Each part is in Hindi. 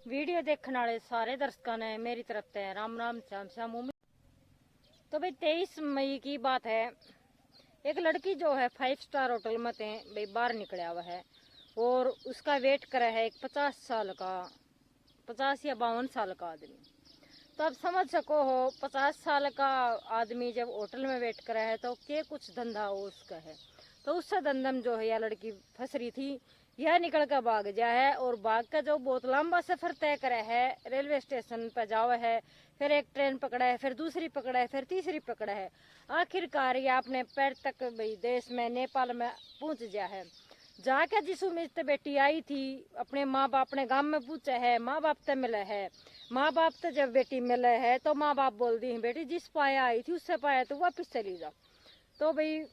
वीडियो देखने वाले सारे दर्शकों ने मेरी तरफ से राम राम श्याम श्याम। तो भाई 23 मई की बात है। एक लड़की जो है 5 स्टार होटल में थे भाई बाहर निकला हुआ है और उसका वेट करा है एक 50 साल का 50 या 52 साल का आदमी। तो आप समझ सको हो 50 साल का आदमी जब होटल में वेट करा है तो क्या कुछ धंधा हो उसका है। तो उससे धंधम जो है यह लड़की फंस रही थी, यह निकल कर भाग जा है और भाग का जो बहुत लंबा सफर तय करा है, रेलवे स्टेशन पर जाओ है, फिर एक ट्रेन पकड़ा है, फिर दूसरी पकड़ा है, फिर तीसरी पकड़ा है, आखिरकार ये अपने पैर तक भाई देश में नेपाल में पहुंच गया है। जाके जिस उम्मीद से बेटी आई थी अपने माँ बाप अपने गांव में पूछा है, माँ बाप से मिला है। माँ बाप से जब बेटी मिले है तो माँ बाप बोल दी बेटी जिस पाया आई थी उससे पाया तो वापिस चली जाओ। तो भाई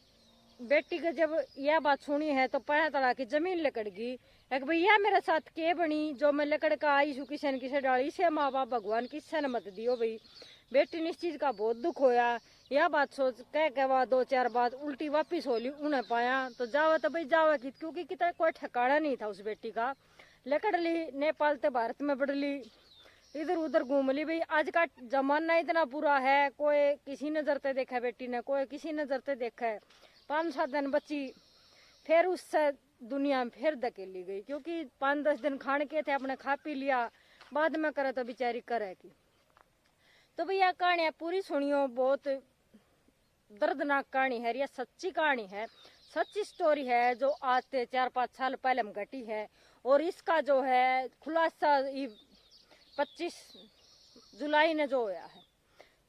बेटी को जब यह बात सुनी है तो पाया तला की जमीन लकड़ गई। एक भैया मेरे साथ के बनी जो मैं लकड़ का आई हूँ किसी न किसी डाली से माँ बाप भगवान किससे न मत दियो। भाई बेटी ने इस चीज का बहुत दुख होया। यह बात सोच कह बाद 2-4 बात उल्टी वापिस होली उन्हें पाया तो जावा तो भाई जावा की, क्योंकि कितना कोई ठिकाना नहीं था उस बेटी का। लकड़ ली नेपाल से भारत में बढ़ ली, इधर उधर घूम ली। भाई आज का जमाना इतना बुरा है, कोई किसी नजर से देखा बेटी ने, कोई किसी नजर से देखा है। 5-7 दिन बची फिर उससे दुनिया में फिर धकेली गई, क्योंकि 5-10 दिन खाने के थे अपने खा पी लिया, बाद में करे तो बेचारी करे की। तो भैया कहानी पूरी सुनियो, बहुत दर्दनाक कहानी है, यह सच्ची कहानी है, सच्ची स्टोरी है जो आज से 4-5 साल पहले में घटी है। और इसका जो है खुलासा 25 जुलाई ने जो हुआ है।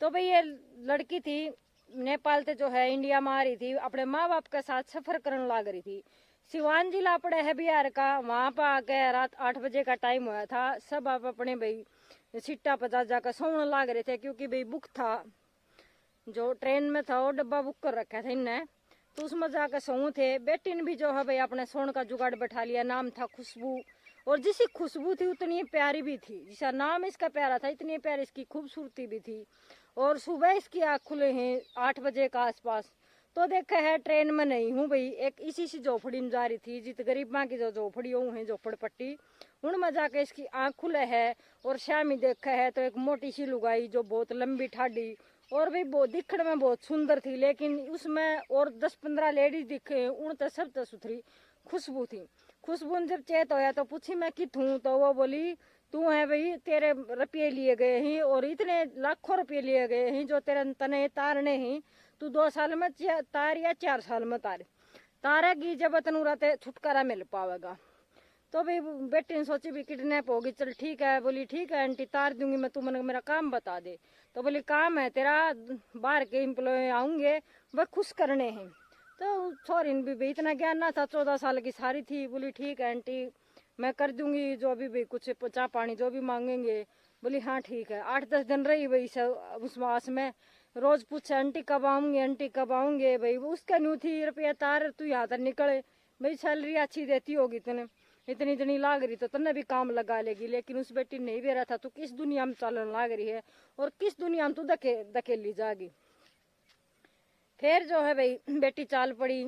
तो भाई ये लड़की थी नेपाल से जो है इंडिया में आ रही थी, अपने माँ बाप के साथ सफर करने लग रही थी। सिवान जिला पड़े है बिहार का, वहां पर आके रात 8 बजे का टाइम हुआ था। सब आप अपने भाई सीटा पर जाकर सोने लग रहे थे, क्योंकि भाई बुक था, जो ट्रेन में था वो डब्बा बुक कर रखा था इनने, तो उसमें जाकर सोऊं थे। बेटी ने भी जो है भाई अपने सोने का जुगाड़ बैठा लिया। नाम था खुशबू, और जिसी खुशबू थी उतनी प्यारी भी थी, जिसका नाम इसका प्यारा था इतनी प्यारी इसकी खूबसूरती भी थी। और सुबह इसकी आँख खुले हैं 8 बजे का आसपास। तो देखा है ट्रेन में नहीं हूँ भाई, एक इसी सी झोपड़ी में जा रही थी, जित गरीब माँ की जो झोपड़ी हो है झोपड़ पट्टी, उनमें जाके इसकी आँख खुले है। और शामी देखा है तो एक मोटी सी लुगाई जो बहुत लंबी ठाडी और भी बहुत दिखने में बहुत सुंदर थी, लेकिन उसमें और 10-15 लेडीज दिखे, उन तो सब तो सुथरी खुशबू थी। खुशबू ने जब चेत होया तो पूछी मैं किथूँ, तो वो बोली तू है भाई, तेरे रुपये लिए गए हैं और इतने लाखों रुपये लिए गए हैं जो तेरे तने तारने हैं, तू 2 साल में तार या 4 साल में तारेगी, जब तनु रहते छुटकारा मिल पावेगा। तो भाई बेटी ने सोची भी किडनैप होगी, चल ठीक है। बोली ठीक है आंटी तार दूंगी मैं, तू मैंने मेरा काम बता दे। तो बोली काम है तेरा, बाहर के एम्प्लॉय आऊंगे वह खुश करने हैं। तो सॉरी भी इतना ज्ञान ना था, 14 साल की सारी थी। बोली ठीक है आंटी मैं कर दूंगी जो भी कुछ चाय पानी जो भी मांगेंगे। बोली हाँ ठीक है। 8-10 दिन रही भाई उस मास में, रोज पूछे आंटी कब आऊंगे, आंटी कब आऊंगे। भाई उसका न्यू थी रुपया तार तू यहाँ तक निकले, भाई सैलरी अच्छी देती होगी तेने, इतनी इतनी लाग रही तो तन्ने भी काम लगा लेगी। लेकिन उस बेटी नहीं भी रहा था, तो किस दुनिया में चलन लाग रही है और किस दुनिया में तू धकेली जाएगी। फिर जो है भाई बेटी चाल पड़ी।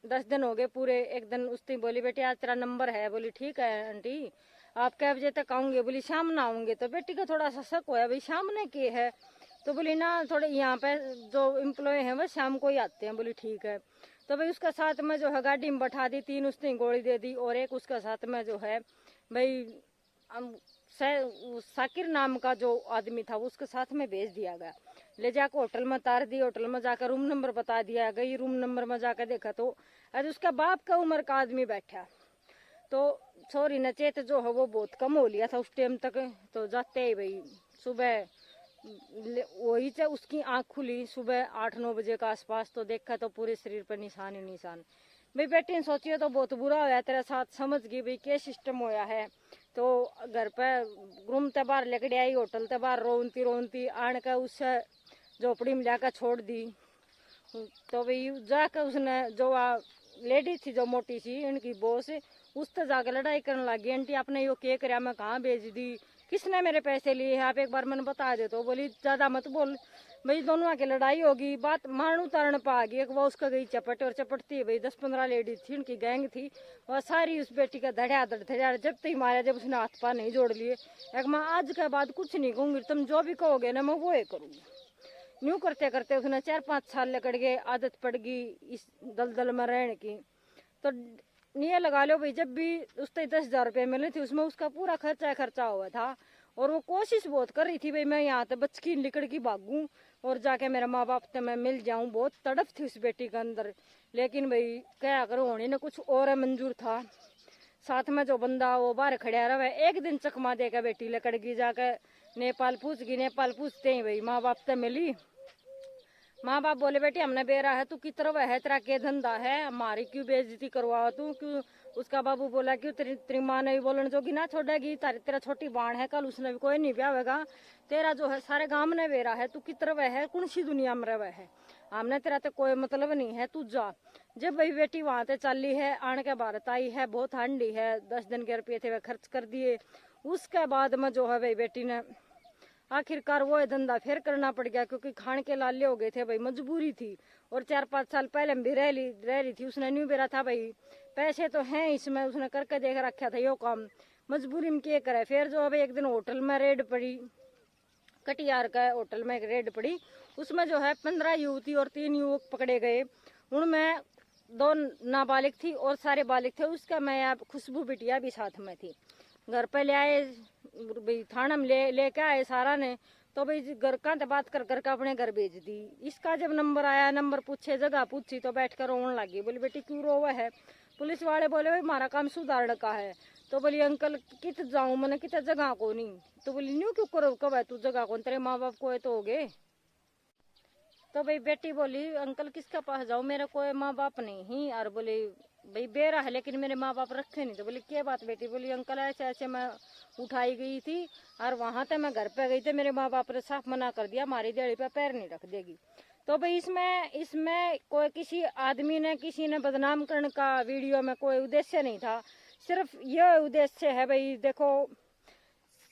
10 दिन हो गए पूरे। एक दिन उसने बोली बेटी आज तेरा नंबर है। बोली ठीक है आंटी आप कै बजे तक आऊंगे। बोली शाम ना आऊंगे। तो बेटी का थोड़ा सा शक होया भाई शाम ने के है, तो बोली ना थोड़े यहाँ पे जो एम्प्लॉय हैं वह शाम को ही आते हैं। बोली ठीक है। तो भाई उसका साथ में जो है गाड़ी में बैठा दी, 3 उसने गोली दे दी और एक उसका साथ में जो है भाई साकिर नाम का जो आदमी था उसके साथ में भेज दिया गया। ले जाकर होटल में तार दी, होटल में जाकर रूम नंबर बता दिया गई। रूम नंबर में जाकर देखा तो आज उसका बाप का उम्र का आदमी बैठा। तो सॉरी नचेत जो है वो बहुत कम हो लिया था उस टाइम तक। तो जाते ही भाई सुबह वही से उसकी आंख खुली सुबह 8-9 बजे का आसपास, तो देखा तो पूरे शरीर पर निशान ही निशान। भाई बेटी ने सोचिए तो बहुत बुरा होया तेरे साथ, समझ गई भाई क्या सिस्टम होया है। तो घर पे रूम ते बाहर लेकर आई, होटल ते बाहर रोनती रोनती आन के उस झोपड़ी में जाकर छोड़ दी। तो भाई जाकर उसने जो लेडी थी जो मोटी सी इनकी बॉस, उस पर जाकर लड़ाई करने लगी। आंटी आपने यो क्या कराया, मैं कहाँ भेज दी, किसने मेरे पैसे लिए हैं, आप एक बार मैंने बता दे। तो बोली ज्यादा मत बोल भाई, दोनों की लड़ाई होगी, बात मारणू तारण पा गई। एक वो उसका गई चपट, और चपटती भाई 10-15 लेडीज थी, उनकी गैंग थी, और सारी उस बेटी का धड़ाधड़ जब तक मारा, जब उसने हाथ पा नहीं जोड़ लिए। एक मैं आज के बाद कुछ नहीं कहूंगी, तुम जो भी कहोगे ना मैं वो ही करूंगी। यूं करते करते उसने 4-5 साल लकड़ गए, आदत पड़ गई इस दलदल में रहने की। तो ये लगा लो भाई, जब भी उससे 10,000 रुपये मिले थे, उसमें उसका पूरा खर्चा हुआ था। और वो कोशिश बहुत कर रही थी भाई मैं यहाँ से बच की निकल की भागूं और जाके मेरे माँ बाप से मैं मिल जाऊं। बहुत तड़प थी उस बेटी के अंदर, लेकिन भाई क्या करो, होने ने कुछ और मंजूर था। साथ में जो बंदा वो बाहर खड़ा रहा, एक दिन चकमा देकर बेटी लकड़ गई, जाकर नेपाल पूछते ही भाई माँ बाप से मिली। माँ बाप बोले बेटी हमने बेरा है, तू किस तरह है, तेरा क्या धंधा है, हमारी क्यों बेइज्जती करवा तू क्यों। उसका बाबू बोला क्यों तेरी माँ ने भी बोलने जोगी ना छोड़ेगी, तेरा छोटी बाण है, कल उसने भी कोई नहीं ब्याह होगा, तेरा जो है सारे गांव ने बेरा है, तू किस तरह है, कौन सी दुनिया में रह है, हमने तेरा तो कोई मतलब नहीं है, तू जा। जब भाई बेटी वहां से चली है, आने के भारत आई है, बहुत हांडी है, 10 दिन के रुपये थे वह खर्च कर दिए। उसके बाद में जो है भाई बेटी ने आखिरकार वो धंधा फिर करना पड़ गया, क्योंकि खान के लाले हो गए थे भाई, मजबूरी थी। और 4-5 साल पहले भी रह रही थी, उसने न्यू बेरा था भाई, पैसे तो हैं इसमें, उसने करके देख रखा था यो काम, मजबूरी में क्या करे। फिर जो अभी एक दिन होटल में रेड पड़ी, कटियार का होटल में एक रेड पड़ी, उसमें जो है 15 युवती और 3 युवक पकड़े गए। उनमें 2 नाबालिग थी और सारे बालिग थे। उसका मैं खुशबू बिटिया भी साथ में थी। घर पे ले आए भाई, थाना में लेके आए सारा ने। तो भाई घर का बात कर करके अपने घर भेज दी। इसका जब नंबर आया, नंबर पूछे, जगह पूछी, तो बैठ कर रोने लगी। बोली बेटी क्यों रोवा है। पुलिस वाले बोले भाई हमारा काम सुधारने का है। तो बोली अंकल कित जाऊं, मैंने कित जगह को नहीं। तो बोली न्यू क्यों करो, कब है तू जगह कौन, तेरे माँ बाप को है तो हो गए। तो भाई बेटी बोली अंकल किसके पास जाऊं, मेरे कोई माँ बाप नहीं ही। और बोली भाई बेरा है लेकिन मेरे माँ बाप रखे नहीं। तो बोली क्या बात बेटी। बोली अंकल ऐसे ऐसे मैं उठाई गई थी और वहां तक मैं घर पे गई थी, मेरे माँ बाप ने साफ मना कर दिया, हमारी दिहाड़ी पे पैर नहीं रख देगी। तो भाई इसमें कोई किसी आदमी ने किसी ने बदनाम करने का वीडियो में कोई उद्देश्य नहीं था। सिर्फ यह उद्देश्य है भाई देखो,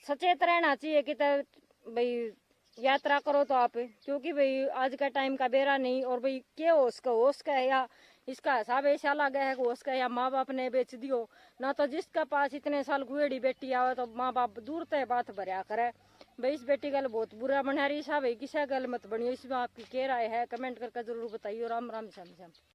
सचेत रहना चाहिए कि भाई यात्रा करो तो आप, क्योंकि भाई आज का टाइम का बेरा नहीं। और भाई क्या होश का है, या इसका हिसाब ऐसा लगा है होश का, या माँ बाप ने बेच दियो ना। तो जिसका पास इतने साल गुएड़ी बेटी आवे तो माँ बाप दूर तय बात भरिया करे। भाई इस बेटी गल बहुत बुरा बना रही सा भाई, किसा गल मत बनियो। इसमें आपकी क्या राय है कमेंट करके जरूर बताइए। राम राम श्याम श्याम।